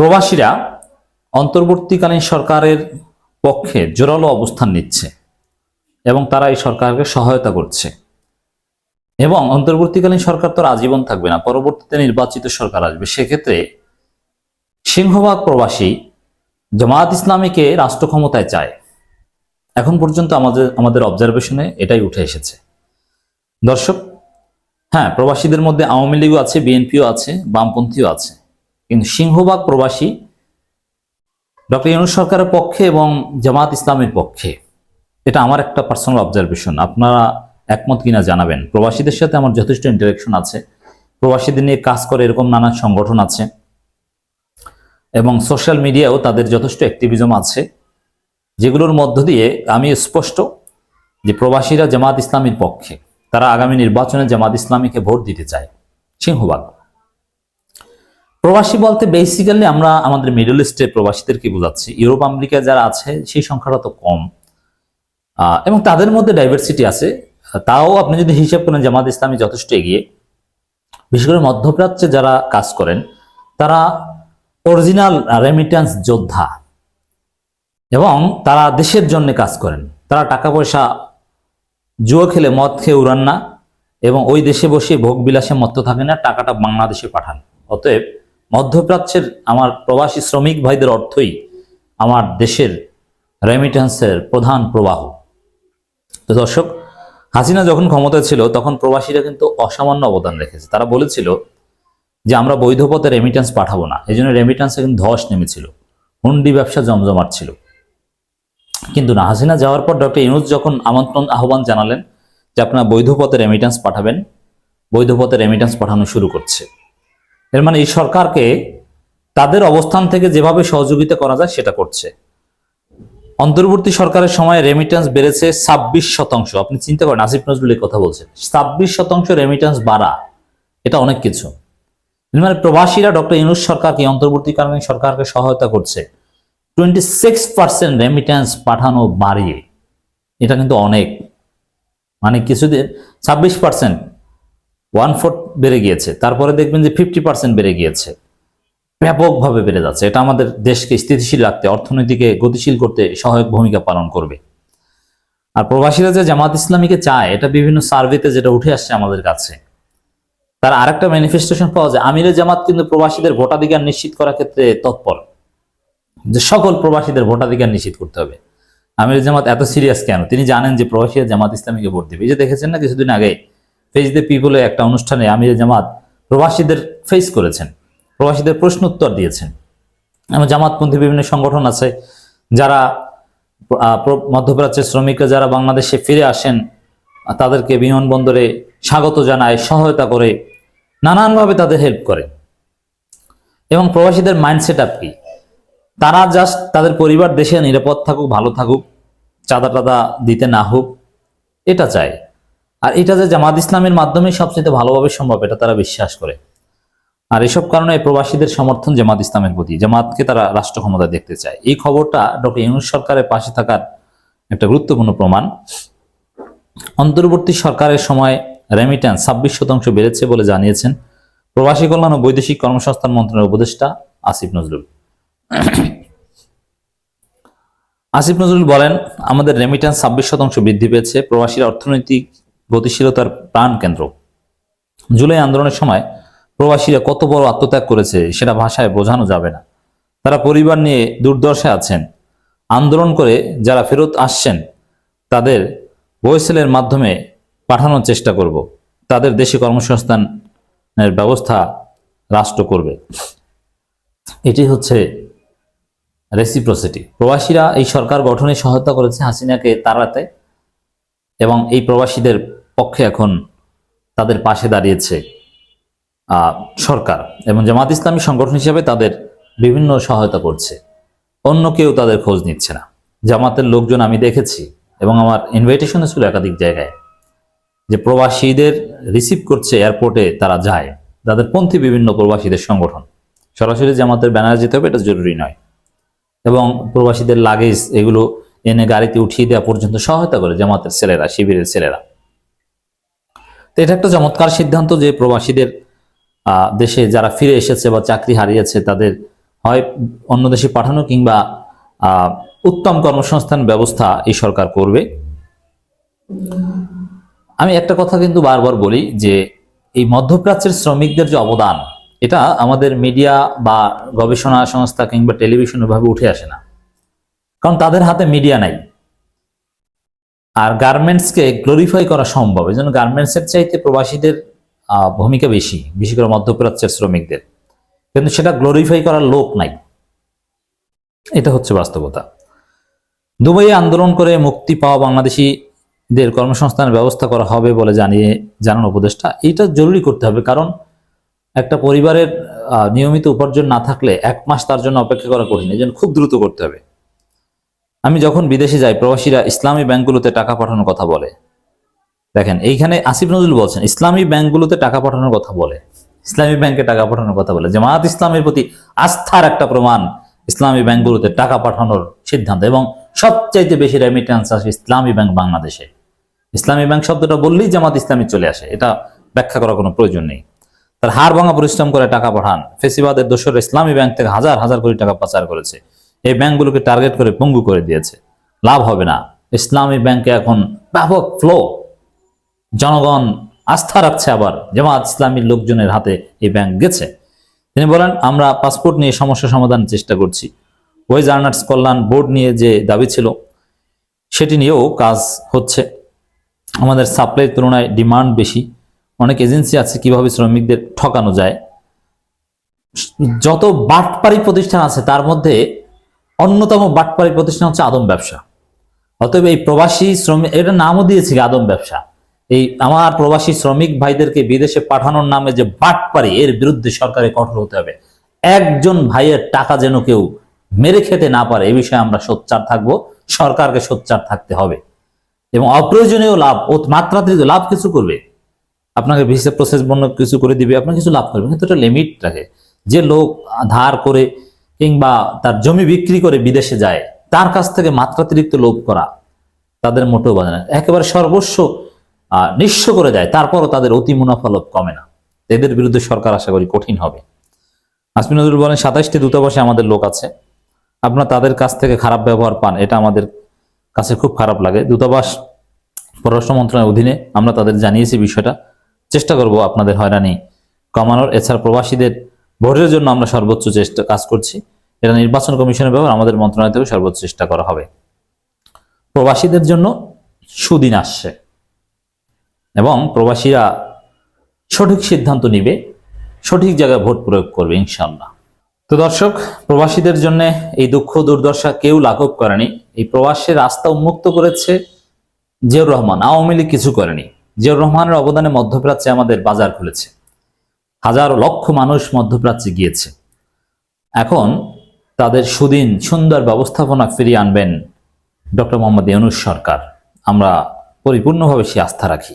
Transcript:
প্রবাসীরা অন্তর্বর্তীকালীন সরকারের পক্ষে জোরালো অবস্থান নিচ্ছে এবং তারা এই সরকারকে সহায়তা করছে। এবং অন্তর্বর্তীকালীন সরকার তো আজীবন থাকবে না, পরবর্তীতে নির্বাচিত সরকার আসবে। সেক্ষেত্রে সিংহভাগ প্রবাসী জামায়াত ইসলামীকে রাষ্ট্র ক্ষমতায় চায়। এখন পর্যন্ত আমাদের অবজারভেশনে এটাই উঠে এসেছে। দর্শক, হ্যাঁ, প্রবাসীদের মধ্যে আওয়ামী লীগও আছে, বিএনপিও আছে, বামপন্থীও আছে, কিন্তু সিংহভাগ প্রবাসী ডক্টর ইউনূস সরকারের পক্ষে এবং জামায়াত ইসলামের পক্ষে। এটা আমার একটা পার্সোনাল অবজারভেশন, আপনারা একমত কিনা জানাবেন। প্রবাসীদের সাথে আমার যথেষ্ট ইন্টারাকশন আছে, প্রবাসীদের নিয়ে কাজ করে এরকম নানা সংগঠন আছে এবং সোশ্যাল মিডিয়াও তাদের যথেষ্ট অ্যাক্টিভিজম আছে, যেগুলোর মধ্য দিয়ে আমি স্পষ্ট যে প্রবাসীরা জামায়াত ইসলামীর পক্ষে। তারা আগামী নির্বাচনে জামায়াত ইসলামীকে ভোট দিতে চায় সিংহভাগ। প্রবাসী বলতে বেসিক্যালি আমরা আমাদের মিডল ইস্টের প্রবাসীদেরকে বোঝাচ্ছি। ইউরোপ আমেরিকায় যারা আছে সেই সংখ্যাটা তো কম, এবং তাদের মধ্যে ডাইভার্সিটি আছে। তাও আপনি যদি হিসাব করেন জামায়াত ইসলামী যথেষ্ট এগিয়ে। বিশেষ করে মধ্যপ্রাচ্যে যারা কাজ করেন তারা অরিজিনাল রেমিটেন্স যোদ্ধা এবং তারা দেশের জন্য কাজ করেন। তারা টাকা পয়সা জুয়া খেলে, মদ খেয়ে উড়ান না এবং ওই দেশে বসে ভোগ বিলাসে মত্ত থাকে না, টাকাটা বাংলাদেশে পাঠান। অতএব মধ্যপ্রাচ্যের আমার প্রবাসী শ্রমিক ভাইদের অর্থই আমার দেশের রেমিটেন্সের প্রধান প্রবাহ। তো দর্শক, হাসিনা যখন ক্ষমতায় ছিল তখন প্রবাসীরা কিন্তু অসামান্য অবদান রেখেছে। তারা বলেছিল যে আমরা বৈধ পথে রেমিটেন্স পাঠাবো না, এই জন্য রেমিটেন্সে কিন্তু ধস নেমেছিল, হুন্ডি ব্যবসা জমজমাট ছিল। কিন্তু না, হাসিনা যাওয়ার পর ডক্টর ইউনূস যখন আহ্বান জানালেন যে আপনারা বৈধ পথে রেমিটেন্স পাঠাবেন, বৈধ পথে রেমিটেন্স পাঠানো শুরু করছে। এর মানে এই সরকারকে তাদের অবস্থান থেকে যেভাবে সহযোগিতা করা যায় সেটা করছে। অন্তর্বর্তী সরকারের সময় রেমিটেন্স বেড়েছে 26%। আপনি চিন্তা করেন, আসিফ নজরুল কথা বলছেন 26% রেমিটেন্স বাড়া, এটা অনেক কিছু। মানে প্রবাসীরা ডক্টর ইউনূস সরকারকে, অন্তর্বর্তীকালীন সরকারকে সহায়তা করছে 26% রেমিটেন্স পাঠানো বাড়িয়ে। এটা কিন্তু অনেক, মানে কিছুদিন 26%, 1/4 বেড়ে গিয়েছে। তারপরে দেখবেন যে 50% বেড়ে গিয়েছে, ব্যাপকভাবে বেড়ে যাচ্ছে। এটা আমাদের দেশকে স্থিতিশীল রাখতে, অর্থনীতিকে গতিশীল করতে সহায়ক ভূমিকা পালন করবে। আর প্রবাসীরা যে জামায়াত ইসলামীকে চায়, এটা বিভিন্ন সার্ভেতে যেটা উঠে আসছে আমাদের কাছে, তার আরেকটা ম্যানিফেস্টেশন পাওয়া যায়। আমিরে জামাত কিন্তু প্রবাসীদের ভোটাধিকার নিশ্চিত করার ক্ষেত্রে তৎপর, যে সকল প্রবাসীদের ভোটাধিকার নিশ্চিত করতে হবে। আমিরে জামাত এত সিরিয়াস কেন? তিনি জানেন যে প্রবাসীরা জামাত ইসলামীকে ভোট দেবে। এই যে দেখেছেন না কিছুদিন আগে ফেস দ্য পিপলে একটা অনুষ্ঠানে আমিরে জামাত প্রবাসীদের ফেস করেছেন, প্রবাসীদের প্রশ্ন উত্তর দিয়েছেন। এবং জামাতপন্থী বিভিন্ন সংগঠন আছে যারা মধ্যপ্রাচ্যের শ্রমিকরা যারা বাংলাদেশে ফিরে আসেন তাদেরকে বিমানবন্দরে স্বাগত জানায়, সহায়তা করে, নানানভাবে তাদের হেল্প করে। এবং প্রবাসীদের মাইন্ডসেট আপ কি? তারা জাস্ট তাদের পরিবার দেশে নিরাপদ থাকুক, ভালো থাকুক, চাঁদা টাদা দিতে না হোক, এটা চায়। আর এটা যে জামায়াত ইসলামের মাধ্যমে সবচেয়ে ভালোভাবে সম্ভব, এটা তারা বিশ্বাস করে। আর এসব কারণে প্রবাসীদের সমর্থন জামায়াত ইসলামের প্রতি, জামায়াতকে তারা রাষ্ট্র ক্ষমতা দেখতে চায়। এই খবরটা ডক্টর ইউনূস সরকারের পাশে থাকার একটা গুরুত্বপূর্ণ প্রমাণ। অন্তর্বর্তী সরকারের সময় রেমিটেন্স 26% বেড়েছে বলে জানিয়েছেন প্রবাসী কল্যাণ ও বৈদেশিক কর্মসংস্থান মন্ত্রণালয়ের উপদেষ্টা আসিফ নজরুল। আসিফ নজরুল বলেন, আমাদের রেমিটেন্স 26% বৃদ্ধি পেয়েছে। প্রবাসীর অর্থনৈতিক গতিশীলতার প্রাণ কেন্দ্র। জুলাই আন্দোলনের সময় প্রবাসীরা কত বড় আত্মত্যাগ করেছে সেটা ভাষায় বোঝানো যাবে না। তারা পরিবার নিয়ে দুর্দশায় আছেন। আন্দোলন করে যারা ফেরত আসছেন তাদের ওয়েসেলের মাধ্যমে পাঠানোর চেষ্টা করব। তাদের দেশে কর্মসংস্থানের ব্যবস্থা রাষ্ট্র করবে। এটি হচ্ছে রেসিপ্রসিটি। প্রবাসীরা এই সরকার গঠনে সহায়তা করেছে হাসিনাকে তাড়াতে, এবং এই প্রবাসীদের পক্ষে এখন তাদের পাশে দাঁড়িয়েছে সরকার, এবং জামায়াত ইসলামী সংগঠন হিসেবে তাদের বিভিন্ন সহায়তা করছে। অন্য কেউ তাদের খোঁজ নিচ্ছে না। জামাতের লোকজন আমি দেখেছি এবং আমার ইনভাইটেশনে ছিল একাধিক জায়গায়, যে প্রবাসীদের রিসিভ করছে এয়ারপোর্টে, তারা যায়। তাদের পন্থী বিভিন্ন প্রবাসীদের সংগঠন, সরাসরি জামাতের ব্যানার যেতে হবে এটা জরুরি নয়, এবং প্রবাসীদের লাগেজ এগুলো এনে গাড়িতে উঠিয়ে দেওয়া পর্যন্ত সহায়তা করে জামাতের ছেলেরা, শিবিরের ছেলেরা। তো এটা একটা চমৎকার সিদ্ধান্ত যে প্রবাসীদের দেশে যারা ফিরে এসেছে বা চাকরি হারিয়েছে তাদের হয় অন্য দেশে পাঠানো কিংবা উত্তম কর্মসংস্থান ব্যবস্থা এই সরকার করবে। আমি একটা কথা কিন্তু বারবার বলি যে এই মধ্যপ্রাচ্যের শ্রমিকদের যে অবদান, এটা আমাদের মিডিয়া বা গবেষণা সংস্থা কিংবা টেলিভিশন ভাবে উঠে আসে না, কারণ তাদের হাতে মিডিয়া নাই। আর গার্মেন্টসকে গ্লোরিফাই করা সম্ভব, এই জন্য গার্মেন্টসের চাইতে প্রবাসীদের ভূমিকা বেশি, বিশেষ করে মধ্যপ্রাচ্যের শ্রমিকদের, কিন্তু সেটা গ্লোরিফাই করার লোক নাই। এটা হচ্ছে বাস্তবতা। দুবাইয়ে আন্দোলন করে মুক্তি পাওয়া বাংলাদেশিদের কর্মসংস্থানের ব্যবস্থা করা হবে বলে জানান উপদেষ্টা। এটা জরুরি করতে হবে, কারণ একটা পরিবারের নিয়মিত উপার্জন না থাকলে 1 মাস তার জন্য অপেক্ষা করা কঠিন, এই জন্য খুব দ্রুত করতে হবে। আমি যখন বিদেশে যাই, প্রবাসীরা ইসলামী ব্যাংকগুলোতে টাকা পাঠানোর কথা বলে। দেখেন, এইখানে আসিফ নজরুল বলছেন ইসলামী ব্যাংকগুলোতে টাকা পাঠানোর কথা বলে, ইসলামী ব্যাংকে টাকা পাঠানোর কথা বলে। জামায়াত ইসলামের প্রতি আস্থার একটা প্রমাণ ইসলামী ব্যাংকগুলোতে টাকা পাঠানোর সিদ্ধান্ত, এবং সবচাইতে বেশি রেমিটেন্স আসে ইসলামী ব্যাংক বাংলাদেশে। ইসলামী ব্যাংক শব্দটা বললেই জামাত ইসলামী চলে আসে, এটা ব্যাখ্যা করার কোনো প্রয়োজন নেই। তার হাড় ভাঙা পরিশ্রম করে টাকা পাঠান। ফেসিবাদের দোসর ইসলামী ব্যাংক থেকে হাজার হাজার কোটি টাকা পাচার করেছে, এই ব্যাংকগুলোকে টার্গেট করে পঙ্গু করে দিয়েছে। লাভ হবে না। ইসলামী ব্যাংকে এখন ব্যাপক ফ্লো, জনগণ আস্থা রাখছে, আবার জামাত ইসলামীর লোকজনের হাতে এই ব্যাংক গেছে। তিনি বলেন, আমরা পাসপোর্ট নিয়ে সমস্যা সমাধানের চেষ্টা করছি। ওয়েজ আর্নার্স কল্যাণ বোর্ড নিয়ে যে দাবি ছিল সেটি নিয়েও কাজ হচ্ছে। আমাদের সাপ্লাইয়ের তুলনায় ডিমান্ড বেশি। অনেক এজেন্সি আছে কিভাবে শ্রমিকদের ঠকানো যায়। যত বাটপাড়ি প্রতিষ্ঠান আছে তার মধ্যে অন্যতম বাটপাড়ি প্রতিষ্ঠান হচ্ছে আদম ব্যবসা। অতএব এই প্রবাসী শ্রমিক, এটা নামও দিয়েছি আদম ব্যবসা। এই আমার প্রবাসী শ্রমিক ভাইদেরকে বিদেশে পাঠানোর নামে যে বাটপাড়ি, এর বিরুদ্ধে সরকারের কঠোর হতে হবে। একজন ভাইয়ের টাকা যেন কেউ মেরে খেতে না পারে, এই বিষয়ে আমরা সোচ্চার থাকবো, সরকারকে সোচ্চার থাকতে হবে। এবং অপ্রয়োজনীয় লাভ, মাত্রাতিরিক্ত লাভ কিছু করবে, আপনাকে ভিসা প্রসেস বন্ধ কিছু করে দিবে, আপনার কিছু লাভ করবে, কিন্তু এটা লিমিট রাখে। যে লোক ধার করে কিংবা তার জমি বিক্রি করে বিদেশে যায়, তার কাছ থেকে মাত্রাতিরিক্ত লোভ করা তাদের মোটেও বাধে না। একেবারে সর্বস্ব নিঃস্ব করে দেয়, তারপরও তাদের অতি মুনাফা লোভ কমে না। এদের বিরুদ্ধে সরকার আশা করি কঠিন হবে। আসমিন নজরুল বলেন, 27টি দূতাবাসে আমাদের লোক আছে, আপনারা তাদের কাছ থেকে খারাপ ব্যবহার পান, এটা আমাদের কাছে খুব খারাপ লাগে। দূতাবাস পররাষ্ট্র মন্ত্রণালয়ের অধীনে, আমরা তাদের জানিয়েছি বিষয়টা, চেষ্টা করব আপনাদের হয়রানি কমানোর। এছাড়া প্রবাসীদের ভোটের জন্য আমরা সর্বোচ্চ কাজ করছি, এটা নির্বাচন কমিশনের ব্যাপার, আমাদের মন্ত্রণালয় থেকে সর্বোচ্চ চেষ্টা করা হবে। প্রবাসীদের জন্য সুদিন আসছে এবং প্রবাসীরা সঠিক সিদ্ধান্ত নিবে, সঠিক জায়গায় ভোট প্রয়োগ করবে ইনশাল্লাহ। তো দর্শক, প্রবাসীদের জন্য এই দুঃখ দুর্দশা কেউ লাঘব করেনি। এই প্রবাসের রাস্তা উন্মুক্ত করেছে জিয়াউর রহমান, আওয়ামী লীগ কিছু করেনি। জিয়াউর রহমানের অবদানে মধ্যপ্রাচ্যে আমাদের বাজার খুলেছে, হাজারো লক্ষ মানুষ মধ্যপ্রাচ্যে গিয়েছে। এখন তাদের সুদিন সুন্দর ব্যবস্থাপনা ফিরিয়ে আনবেন ডক্টর মোহাম্মদ ইউনূস সরকার। আমরা পরিপূর্ণভাবে সে আস্থা রাখি।